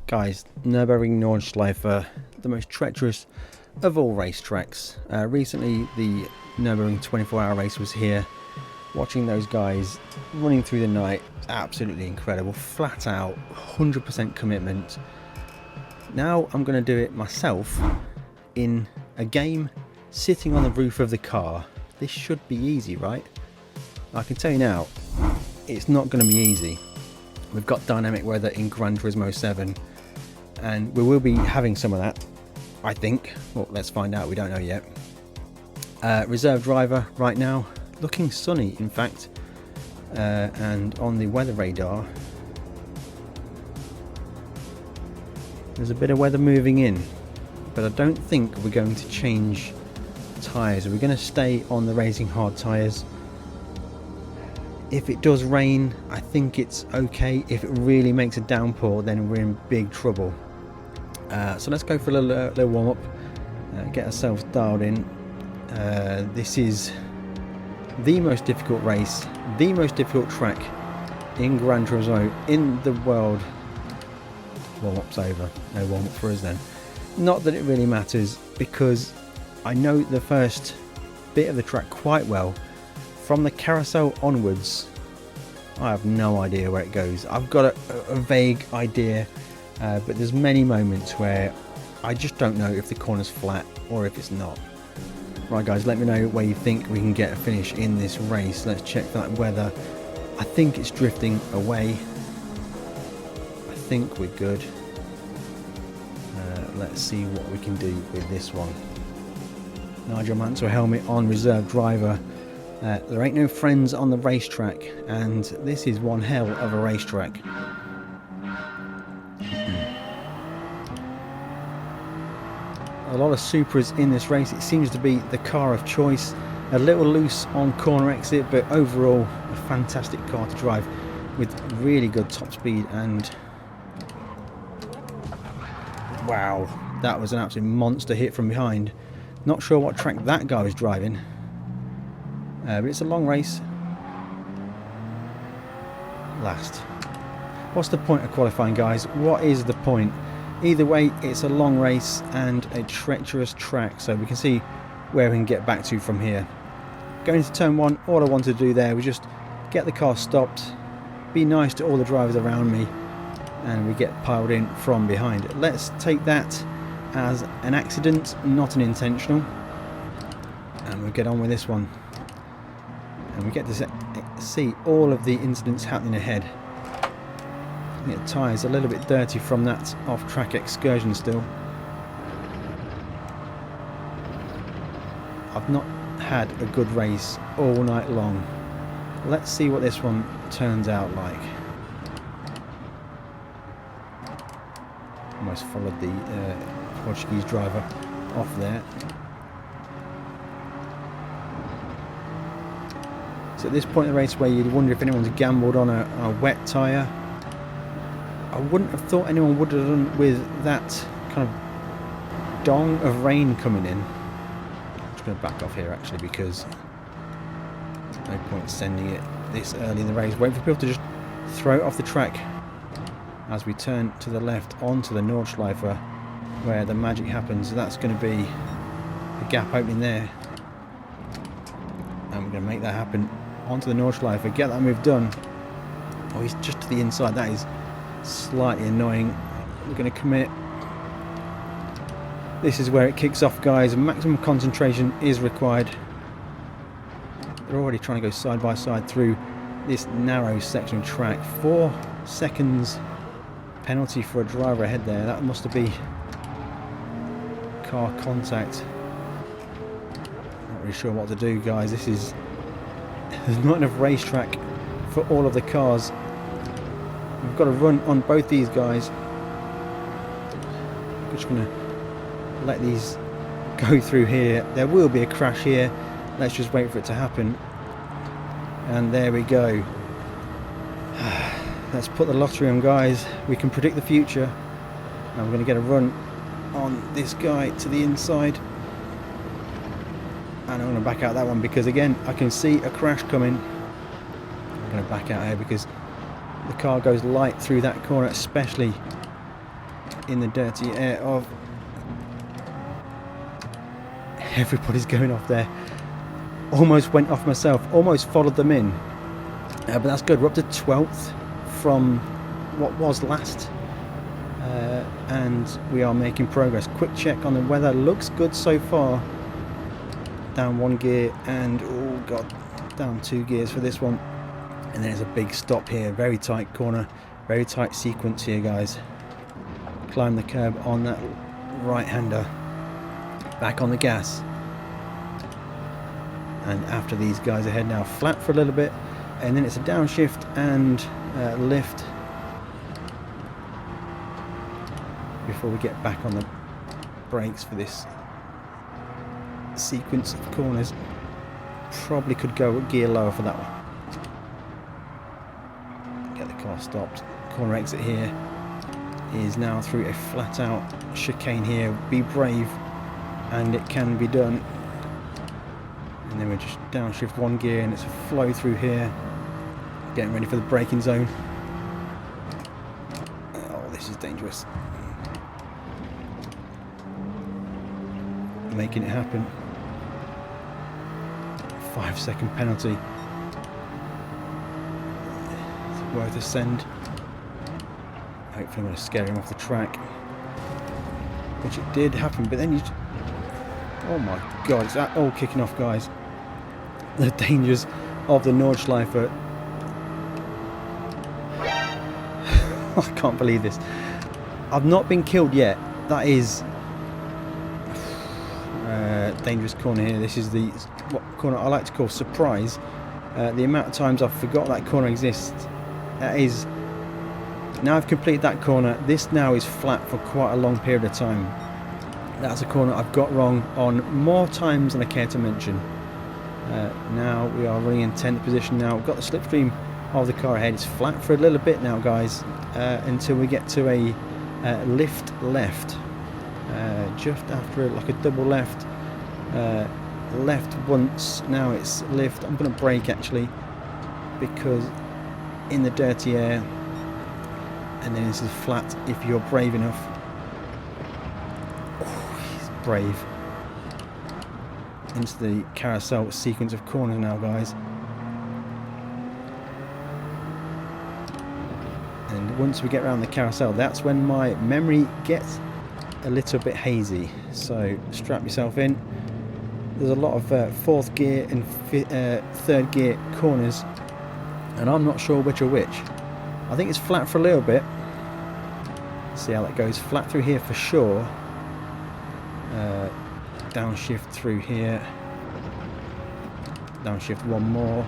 Guys, Nürburgring Nordschleife, the most treacherous of all racetracks. Recently, the Nürburgring 24-hour race was here. Watching those guys running through the night, absolutely incredible. Flat out, 100% commitment. Now I'm going to do it myself in a game, sitting on the roof of the car. This should be easy, right? I can tell you now, it's not going to be easy. We've got dynamic weather in Gran Turismo 7, and we will be having some of that, I think. Well, let's find out, we don't know yet. Reserve driver right now, looking sunny in fact, and on the weather radar there's a bit of weather moving in, but I don't think we're going to change tyres. We're going to stay on the racing hard tyres. If it does rain, I think it's okay. If it really makes a downpour, then we're in big trouble. So let's go for a little warm-up, get ourselves dialed in. This is the most difficult race, the most difficult track in Gran Turismo in the world. Warm-up's over. No warm-up for us then. Not that it really matters, because I know the first bit of the track quite well. From the carousel onwards, I have no idea where it goes. I've got a vague idea, but there's many moments where I just don't know if the corner's flat or if it's not. Right guys, let me know where you think we can get a finish in this race. Let's check for that weather. I think it's drifting away. I think we're good. Let's see what we can do with this one. Nigel Mansell helmet on, reserve driver. There ain't no friends on the racetrack, and this is one hell of a racetrack. A lot of Supras in this race. It seems to be the car of choice. A little loose on corner exit, but overall a fantastic car to drive with really good top speed. And wow, that was an absolute monster hit from behind. Not sure what track that guy was driving. But it's a long race. Last. What's the point of qualifying, guys? What is the point? Either way, it's a long race and a treacherous track, so we can see where we can get back to from here. Going into turn one, all I wanted to do there was just get the car stopped, be nice to all the drivers around me, and we get piled in from behind. Let's take that as an accident, not an intentional, and we'll get on with this one. And we get to see all of the incidents happening ahead. The tyres a little bit dirty from that off-track excursion still. I've not had a good race all night long. Let's see what this one turns out like. Almost followed the Portuguese driver off there. So at this point in the race where you'd wonder if anyone's gambled on a wet tyre, I wouldn't have thought anyone would have done with that kind of dong of rain coming in. I'm just going to back off here actually, because no point sending it this early in the race. Wait for people to just throw it off the track as we turn to the left onto the Nordschleife where the magic happens. That's going to be a gap opening there, and we're going to make that happen onto the Nordschleife. Get that move done. Oh, he's just to the inside. That is slightly annoying. We're going to commit. This is where it kicks off, guys. Maximum concentration is required. They're already trying to go side by side through this narrow section of track. 4 seconds penalty for a driver ahead there. That must have been car contact. Not really sure what to do, guys. There's not enough racetrack for all of the cars. We've got to run on both these guys. I'm just going to let these go through here. There will be a crash here. Let's just wait for it to happen. And there we go. Let's put the lottery on, guys. We can predict the future. And we're going to get a run on this guy to the inside. And I'm going to back out that one because, again, I can see a crash coming. I'm going to back out here because the car goes light through that corner, especially in the dirty air of everybody's going off there. Almost went off myself, almost followed them in, but that's good. We're up to 12th from what was last, and we are making progress. Quick check on the weather, looks good so far. Down 1 gear and oh god, down 2 gears for this one, and there's a big stop here. Very tight corner, very tight sequence here, guys. Climb the curb on that right hander, back on the gas, and after these guys ahead now, flat for a little bit, and then it's a downshift and lift before we get back on the brakes for this sequence of corners. Probably could go a gear lower for that one. Get the car stopped. Corner exit here is now through a flat out chicane here. Be brave and it can be done. And then we're just downshift 1 gear and it's a flow through here. Getting ready for the braking zone. Oh, this is dangerous. Making it happen. 5-second penalty. It's worth a send. Hopefully I'm going to scare him off the track, which it did happen, but then you... Oh my god, it's all kicking off, guys. The dangers of the Nordschleifer. I can't believe this. I've not been killed yet. That is dangerous corner here. This is the what corner I like to call surprise. The amount of times I've forgot that corner exists. That is, now I've completed that corner. This now is flat for quite a long period of time. That's a corner I've got wrong on more times than I care to mention. Now we are running in 10th position now. We've got the slipstream of the car ahead. It's flat for a little bit now, guys, until we get to a lift left. Just after like a double left. Left once, now it's lift. I'm going to brake actually, because in the dirty air, and then this is flat if you're brave enough. Oh, he's brave. Into the carousel sequence of corners now, guys. And once we get around the carousel, that's when my memory gets a little bit hazy. So strap yourself in. There's a lot of 4th gear and 3rd gear corners, and I'm not sure which are which. I think it's flat for a little bit. See how that goes. Flat through here for sure. Downshift through here. Downshift 1 more,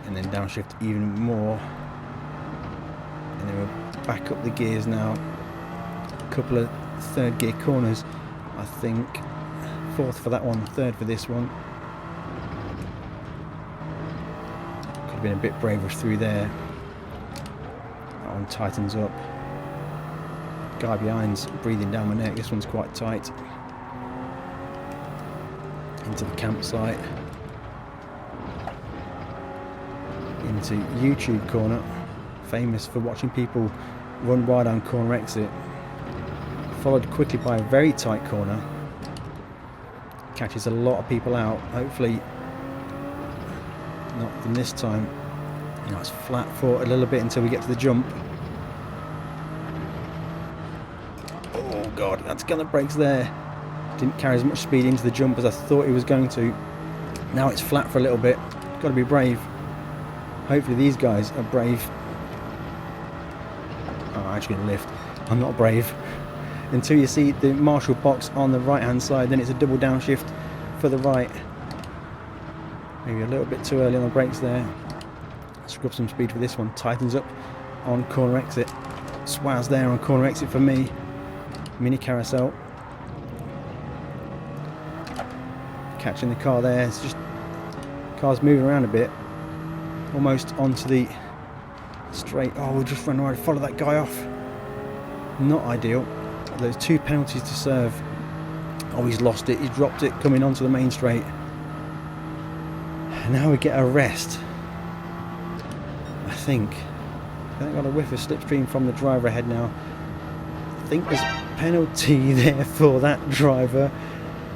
and then downshift even more. And then we'll back up the gears now. A couple of 3rd gear corners, I think. 4th for that one, 3rd for this one. Could have been a bit braver through there. That one tightens up. Guy behind's breathing down my neck. This one's quite tight. Into the campsite. Into YouTube corner. Famous for watching people run wide on corner exit. Followed quickly by a very tight corner. Catches a lot of people out. Hopefully not from this time. Now it's flat for a little bit until we get to the jump. Oh god, that's got the brakes there. Didn't carry as much speed into the jump as I thought it was going to. Now it's flat for a little bit. Got to be brave. Hopefully these guys are brave. Oh, I'm actually going to lift. I'm not brave. Until you see the marshal box on the right hand side, then it's a double downshift for the right. Maybe a little bit too early on the brakes there. Scrub some speed for this one. Tightens up on corner exit. Swaz there on corner exit for me. Mini carousel. Catching the car there. It's just car's moving around a bit. Almost onto the straight. Oh, we'll just run right, follow that guy off. Not ideal. There's 2 penalties to serve. Oh, he's lost it. He's dropped it coming onto the main straight. And now we get a rest. I think I got a whiff of slipstream from the driver ahead now. think there's a penalty there for that driver,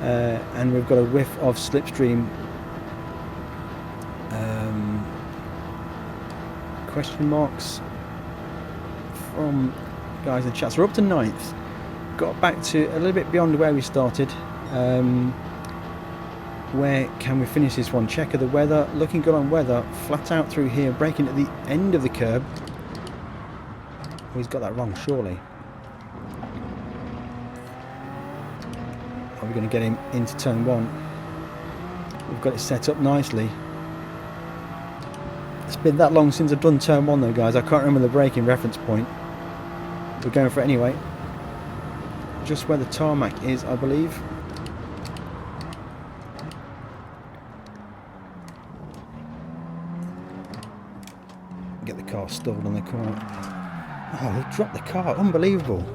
and we've got a whiff of slipstream. Question marks from guys in the chat. So we're up to 9th. Got back to a little bit beyond where we started. Where can we finish this one? Check of the weather, looking good on weather. Flat out through here, braking at the end of the curb. Oh, he's got that wrong, surely. Are we going to get him into turn 1? We've got it set up nicely. It's been that long since I've done turn 1 though, guys. I can't remember the braking reference point. We're going for it anyway. Just where the tarmac is, I believe. Get the car stalled on the corner. Oh, they dropped the car. Unbelievable.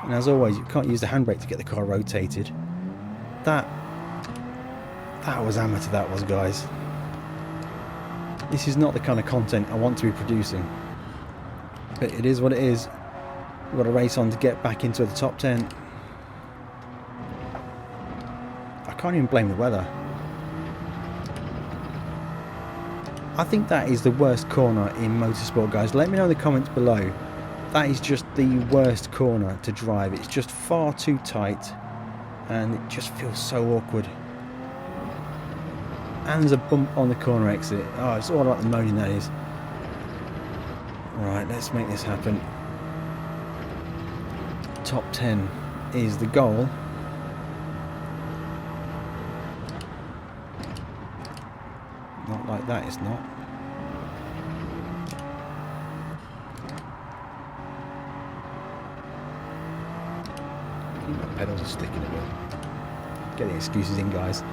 And as always, you can't use the handbrake to get the car rotated. That was amateur, that was, guys. This is not the kind of content I want to be producing. But it is what it is. We've got a race on to get back into the top 10. I can't even blame the weather. I think that is the worst corner in motorsport, guys. Let me know in the comments below. That is just the worst corner to drive. It's just far too tight and it just feels so awkward. And there's a bump on the corner exit. Oh, it's all about the moaning, that is. Right, let's make this happen. Top 10 is the goal. Not like that, it's not. My pedals are sticking a bit. Get the excuses in, guys.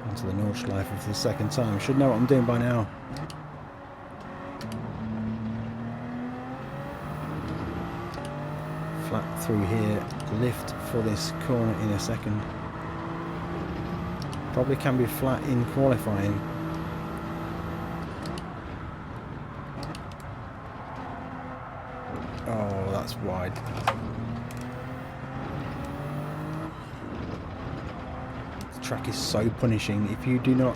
Onto the Nordschleife for the second time. Should know what I'm doing by now. Flat through here, lift for this corner in a second. Probably can be flat in qualifying. Oh, that's wide. The track is so punishing. If you do not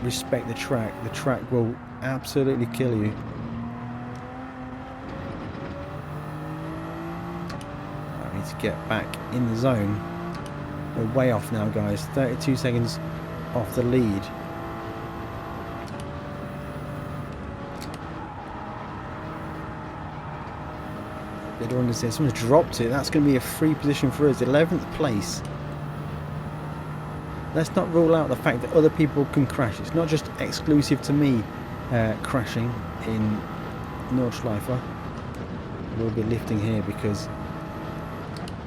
respect the track will absolutely kill you. To get back in the zone. We're way off now, guys. 32 seconds off the lead. They don't understand. Someone's dropped it. That's going to be a free position for us. 11th place. Let's not rule out the fact that other people can crash. It's not just exclusive to me crashing in Nordschleife. We'll be lifting here because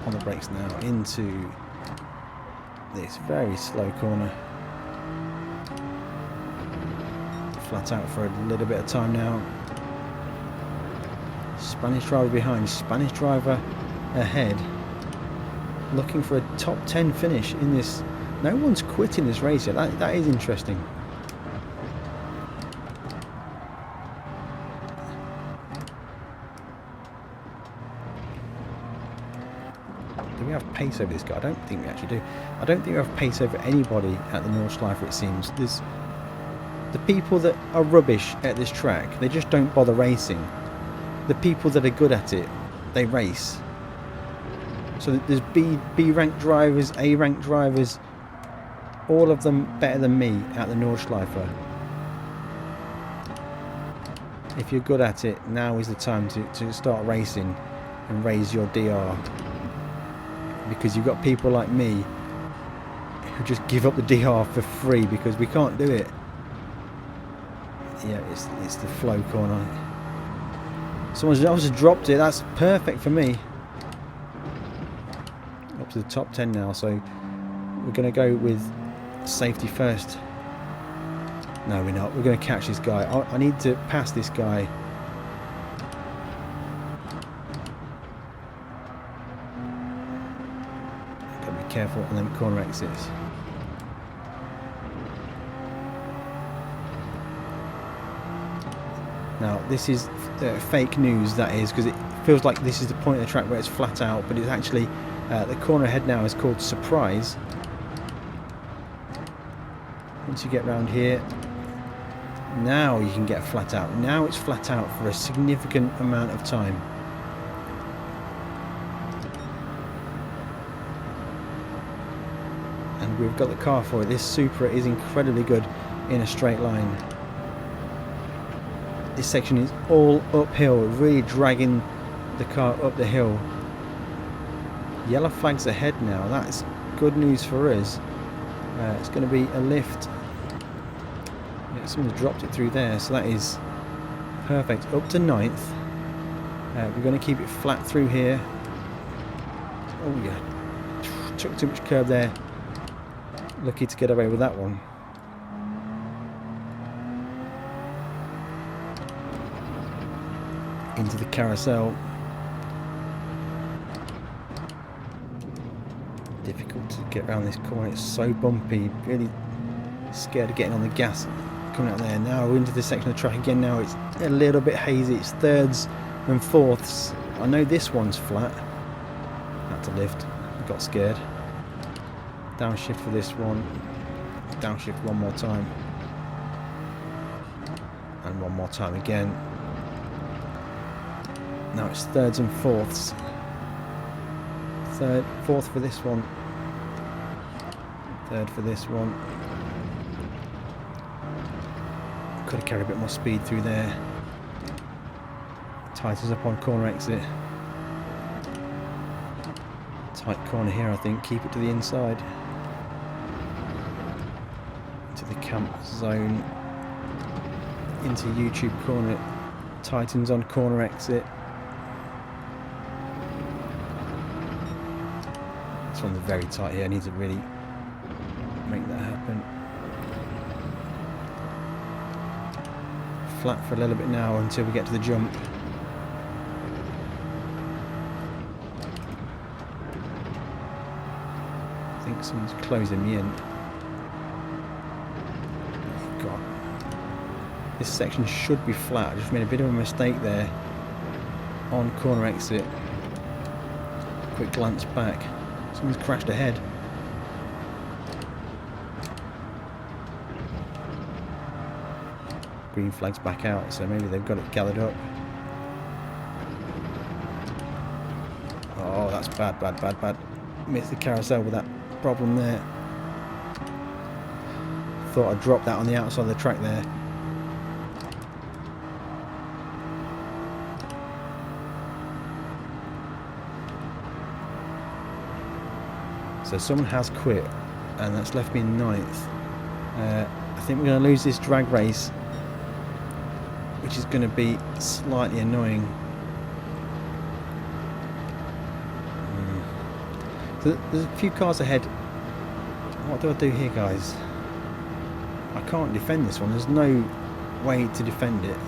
on the brakes now into this very slow corner. Flat out for a little bit of time now. Spanish driver behind, Spanish driver ahead. Looking for a top 10 finish in this. No one's quitting this race yet. That is interesting. Do we have pace over this guy? I don't think we actually do. I don't think we have pace over anybody at the Nordschleife, it seems. There's the people that are rubbish at this track, they just don't bother racing. The people that are good at it, they race. So there's B rank drivers, A rank drivers, all of them better than me at the Nordschleife. If you're good at it, now is the time to start racing and raise your DR. Because you've got people like me who just give up the DR for free because we can't do it. Yeah, it's the flow corner. Someone's obviously dropped it. That's perfect for me. Up to the top 10 now, so we're going to go with safety first. No, we're not. We're going to catch this guy. I need to pass this guy. Got to be careful on them corner exits. Now, this is fake news, that is, because it feels like this is the point of the track where it's flat out, but it's actually the corner ahead now is called Surprise. Once you get round here, now you can get flat out. Now it's flat out for a significant amount of time. And we've got the car for it. This Supra is incredibly good in a straight line. This section is all uphill, really dragging the car up the hill. Yellow flags ahead now. That's good news for us. It's going to be a lift. Yeah, someone's dropped it through there, so that is perfect. Up to 9th. We're going to keep it flat through here. Oh yeah, took too much curb there. Lucky to get away with that one. Into the carousel. Difficult to get around this corner. It's so bumpy. Really scared of getting on the gas coming out there. Now we're into this section of the track again. Now it's a little bit hazy. It's thirds and fourths. I know this one's flat. Had to lift. Got scared. Downshift for this one. Downshift one more time. And one more time again. Now it's thirds and fourths. Fourth for this one. Third for this one. Could have carried a bit more speed through there. Tightens up on corner exit. Tight corner here, I think. Keep it to the inside. Into the camp zone. Into YouTube corner. Tightens on corner exit. This one's very tight here. I need to really make that happen. Flat for a little bit now until we get to the jump. I think someone's closing me in. Oh God. This section should be flat. I just made a bit of a mistake there on corner exit. Quick glance back. Someone's crashed ahead. Green flag's back out, so maybe they've got it gathered up. Oh, that's bad, bad, bad, bad. Missed the carousel with that problem there. Thought I'd drop that on the outside of the track there. So someone has quit, and that's left me in 9th. I think we're going to lose this drag race, which is going to be slightly annoying. So there's a few cars ahead. What do I do here, guys? I can't defend this one. There's no way to defend it.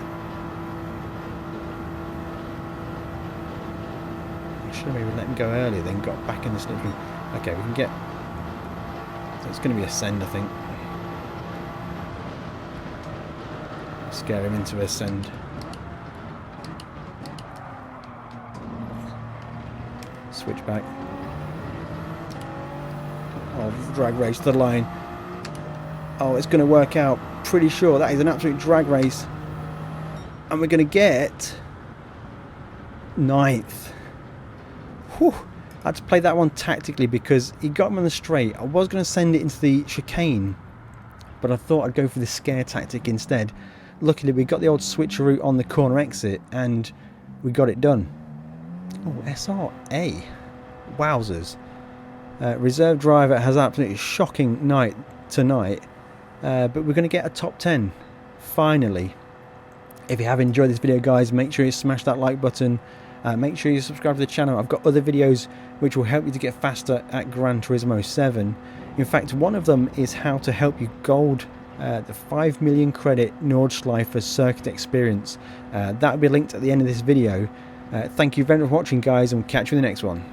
I should have maybe let him go earlier, then got back in the slippery. Okay, we can get... So it's going to be ascend, I think. Scare him into ascend. Switch back. Oh, drag race to the line. Oh, it's going to work out. Pretty sure that is an absolute drag race. And we're going to get 9th. Whew. I had to play that one tactically because he got him on the straight. I was going to send it into the chicane, but I thought I'd go for the scare tactic instead. Luckily, we got the old switcheroo on the corner exit, and we got it done. Oh, SRA. Wowzers. Reserve driver has absolutely shocking night tonight, but we're going to get a top 10, finally. If you have enjoyed this video, guys, make sure you smash that like button. Make sure you subscribe to the channel. I've got other videos which will help you to get faster at Gran Turismo 7. In fact, one of them is how to help you gold the 5 million credit Nordschleifer circuit experience. That will be linked at the end of this video. Thank you very much for watching, guys, and we'll catch you in the next one.